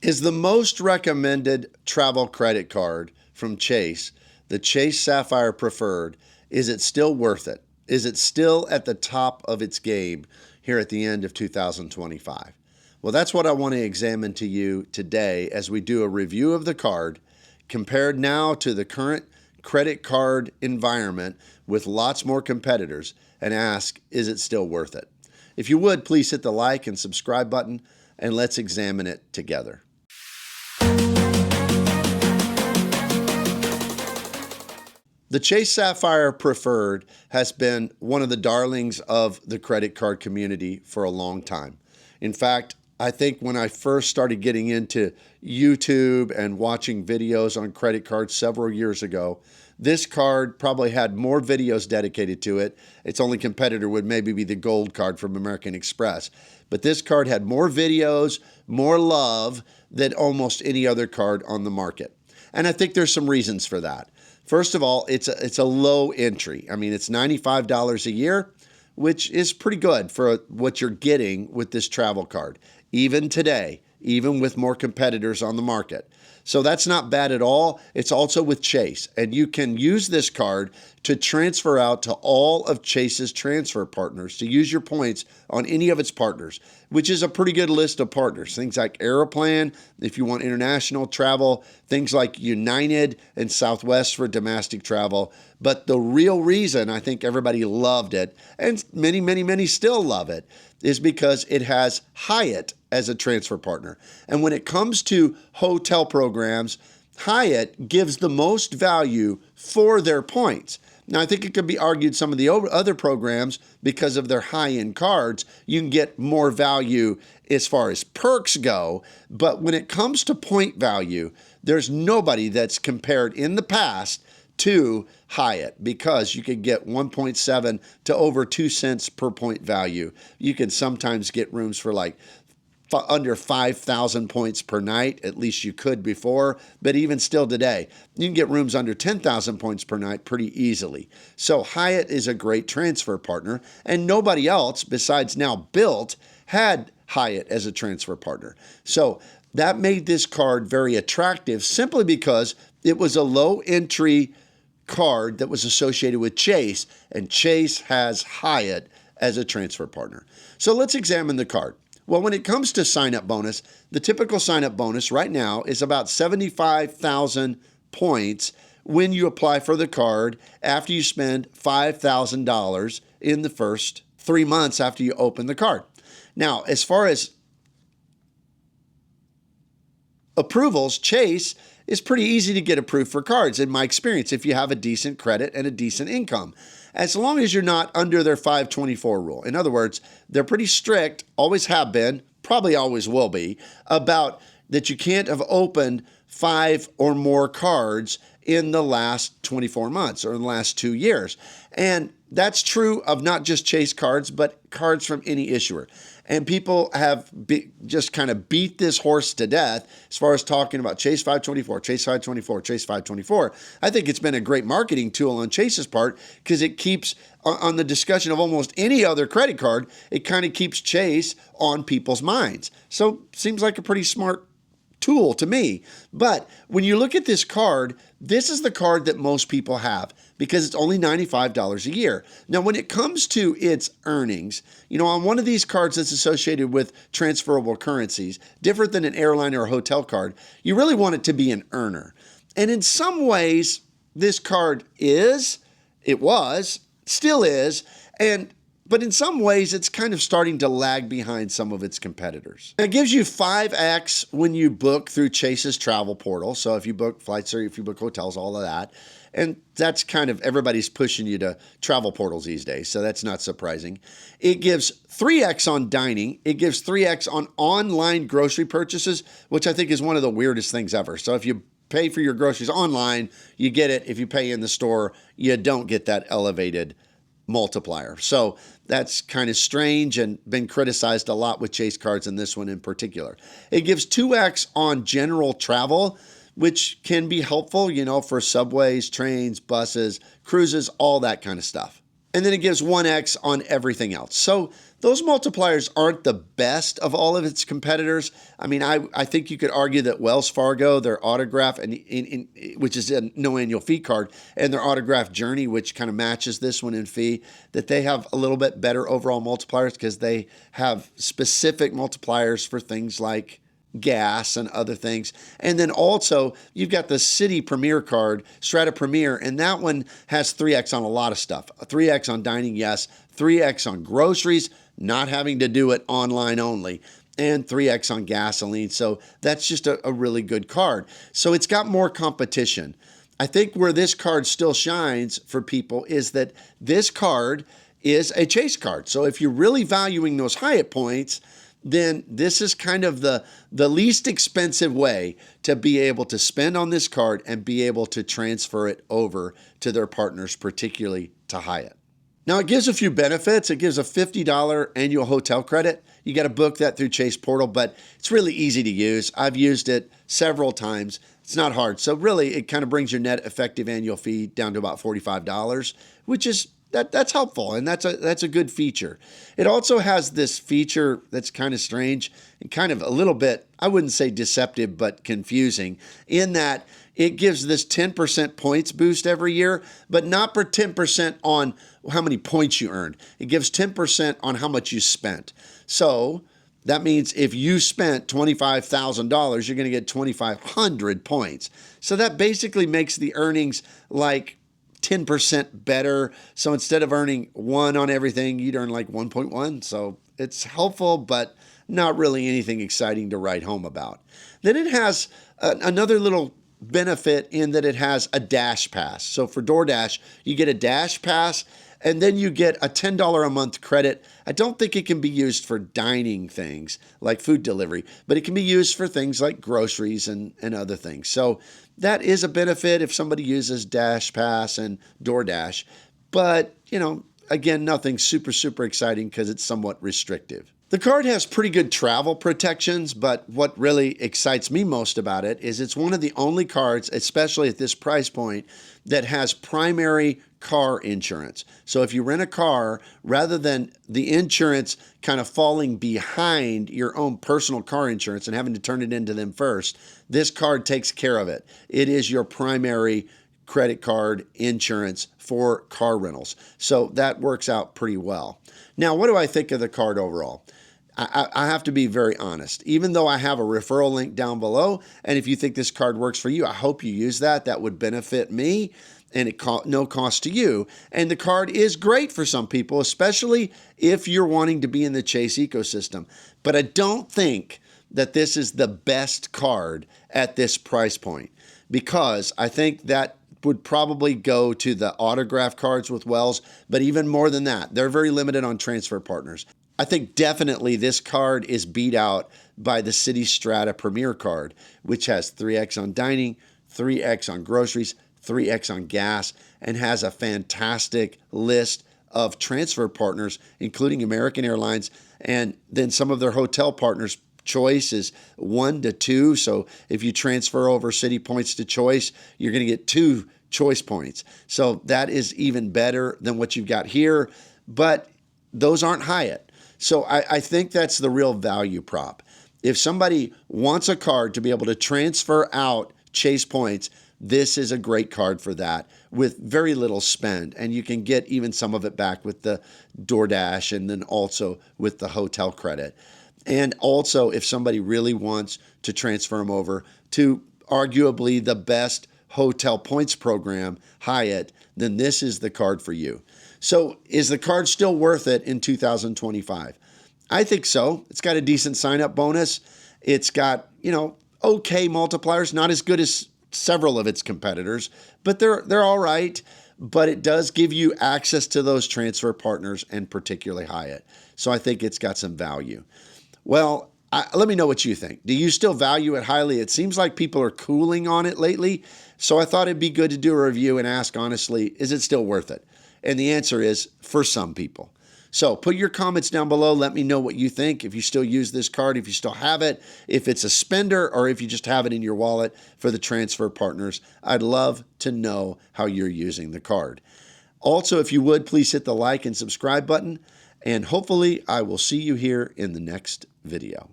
Is the most recommended travel credit card from Chase, the Chase Sapphire Preferred, is it still worth it? Is it still at the top of its game here at the end of 2025? Well, that's what I want to examine to you today as we do a review of the card compared now to the current credit card environment with lots more competitors and ask, is it still worth it? If you would, please hit the like and subscribe button and let's examine it together. The Chase Sapphire Preferred has been one of the darlings of the credit card community for a long time. In fact, I think when I first started getting into YouTube and watching videos on credit cards several years ago, this card probably had more videos dedicated to it. Its only competitor would maybe be the gold card from American Express. But this card had more videos, more love than almost any other card on the market. And I think there's some reasons for that. First of all, it's a low entry. I mean, it's $95 a year, which is pretty good for what you're getting with this travel card, even today, even with more competitors on the market. So that's not bad at all. It's also with Chase, and you can use this card to transfer out to all of Chase's transfer partners to use your points on any of its partners, which is a pretty good list of partners. Things like Aeroplan, if you want international travel, things like United and Southwest for domestic travel. But the real reason I think everybody loved it, and many still love it, is because it has Hyatt as a transfer partner. And when it comes to hotel programs, Hyatt gives the most value for their points. Now, I think it could be argued some of the other programs, because of their high-end cards, you can get more value as far as perks go. But when it comes to point value, there's nobody that's compared in the past to Hyatt, because you could get 1.7 to over 2 cents per point value. You can sometimes get rooms for like under 5,000 points per night. At least you could before, but even still today, you can get rooms under 10,000 points per night pretty easily. So Hyatt is a great transfer partner, and nobody else besides now Bilt had Hyatt as a transfer partner. So that made this card very attractive simply because it was a low entry card that was associated with Chase, and Chase has Hyatt as a transfer partner. So let's examine the card. Well, when it comes to sign-up bonus, the typical sign-up bonus right now is about 75,000 points when you apply for the card after you spend $5,000 in the first 3 months after you open the card. Now, as far as approvals, Chase is pretty easy to get approved for cards, in my experience, if you have a decent credit and a decent income, as long as you're not under their 524 rule. In other words, they're pretty strict, always have been, probably always will be, about that you can't have opened 5 or more cards in the last 24 months or in the last 2 years. And that's true of not just Chase cards, but cards from any issuer. And people have just kind of beat this horse to death as far as talking about Chase 524, Chase 524, Chase 524. I think it's been a great marketing tool on Chase's part, because it keeps, on the discussion of almost any other credit card, it kind of keeps Chase on people's minds. So seems like a pretty smart tool to me. But when you look at this card, this is the card that most people have, because it's only $95 a year. Now, when it comes to its earnings, you know, on one of these cards that's associated with transferable currencies, different than an airline or a hotel card, you really want it to be an earner. And in some ways, this card still is, but in some ways, it's kind of starting to lag behind some of its competitors. It gives you 5x when you book through Chase's travel portal. So if you book flights or if you book hotels, all of that. And that's kind of, everybody's pushing you to travel portals these days, so that's not surprising. It gives 3x on dining. It gives 3x on online grocery purchases, which I think is one of the weirdest things ever. So if you pay for your groceries online, you get it. If you pay in the store, you don't get that elevated multiplier. So that's kind of strange and been criticized a lot with Chase cards, and this one in particular. It gives 2x on general travel, which can be helpful, you know, for subways, trains, buses, cruises, all that kind of stuff. And then it gives 1x on everything else. So Those multipliers aren't the best of all of its competitors. I mean, I think you could argue that Wells Fargo, their Autograph, which is a no annual fee card, and their Autograph Journey, which kind of matches this one in fee, that they have a little bit better overall multipliers because they have specific multipliers for things like gas and other things. And then also you've got the Citi Premier card, Strata Premier, and that one has 3x on a lot of stuff. 3x on dining, yes. 3x on groceries, not having to do it online only, and 3x on gasoline. So that's just a really good card. So it's got more competition. I think where this card still shines for people is that this card is a Chase card. So if you're really valuing those Hyatt points, then this is kind of the least expensive way to be able to spend on this card and be able to transfer it over to their partners, particularly to Hyatt. Now, it gives a few benefits. It gives a $50 annual hotel credit. You got to book that through Chase Portal, but it's really easy to use. I've used it several times. It's not hard. So really, it kind of brings your net effective annual fee down to about $45, which is that's helpful, and that's a good feature. It also has this feature that's kind of strange and kind of a little bit, I wouldn't say deceptive, but confusing, in that it gives this 10% points boost every year, but not for 10% on how many points you earned. It gives 10% on how much you spent. So that means if you spent $25,000, you're going to get 2,500 points. So that basically makes the earnings like 10% better. So instead of earning 1 on everything, you'd earn like 1.1. So it's helpful, but not really anything exciting to write home about. Then it has another little benefit in that it has a Dash Pass. So for DoorDash, you get a Dash Pass, and then you get a $10 a month credit. I don't think it can be used for dining things like food delivery, but it can be used for things like groceries and other things. So that is a benefit if somebody uses Dash Pass and DoorDash. But, again, nothing super exciting because it's somewhat restrictive. The card has pretty good travel protections, but what really excites me most about it is it's one of the only cards, especially at this price point, that has primary car insurance. So if you rent a car, rather than the insurance kind of falling behind your own personal car insurance and having to turn it into them first, this card takes care of it. It is your primary credit card insurance for car rentals. So that works out pretty well. Now, what do I think of the card overall? I have to be very honest. Even though I have a referral link down below, and if you think this card works for you, I hope you use that. That would benefit me, and it no cost to you. And the card is great for some people, especially if you're wanting to be in the Chase ecosystem. But I don't think that this is the best card at this price point, because I think that would probably go to the autograph cards with Wells, but even more than that, they're very limited on transfer partners. I think definitely this card is beat out by the Citi Strata Premier card, which has 3x on dining, 3x on groceries, 3x on gas, and has a fantastic list of transfer partners, including American Airlines, and then some of their hotel partners. Choice is 1 to 2. So if you transfer over Citi points to Choice, you're going to get 2 Choice points. So that is even better than what you've got here, but those aren't Hyatt. So I think that's the real value prop. If somebody wants a card to be able to transfer out Chase points, this is a great card for that with very little spend. And you can get even some of it back with the DoorDash and then also with the hotel credit. And also, if somebody really wants to transfer them over to arguably the best hotel points program, Hyatt, then this is the card for you. So is the card still worth it in 2025? I think so. It's got a decent sign-up bonus. It's got, okay multipliers, not as good as several of its competitors, but they're all right. But it does give you access to those transfer partners, and particularly Hyatt. So I think it's got some value. Well, let me know what you think. Do you still value it highly? It seems like people are cooling on it lately. So I thought it'd be good to do a review and ask honestly, is it still worth it? And the answer is for some people. So put your comments down below. Let me know what you think. If you still use this card, if you still have it, if it's a spender, or if you just have it in your wallet for the transfer partners. I'd love to know how you're using the card. Also, if you would, please hit the like and subscribe button. And hopefully I will see you here in the next video.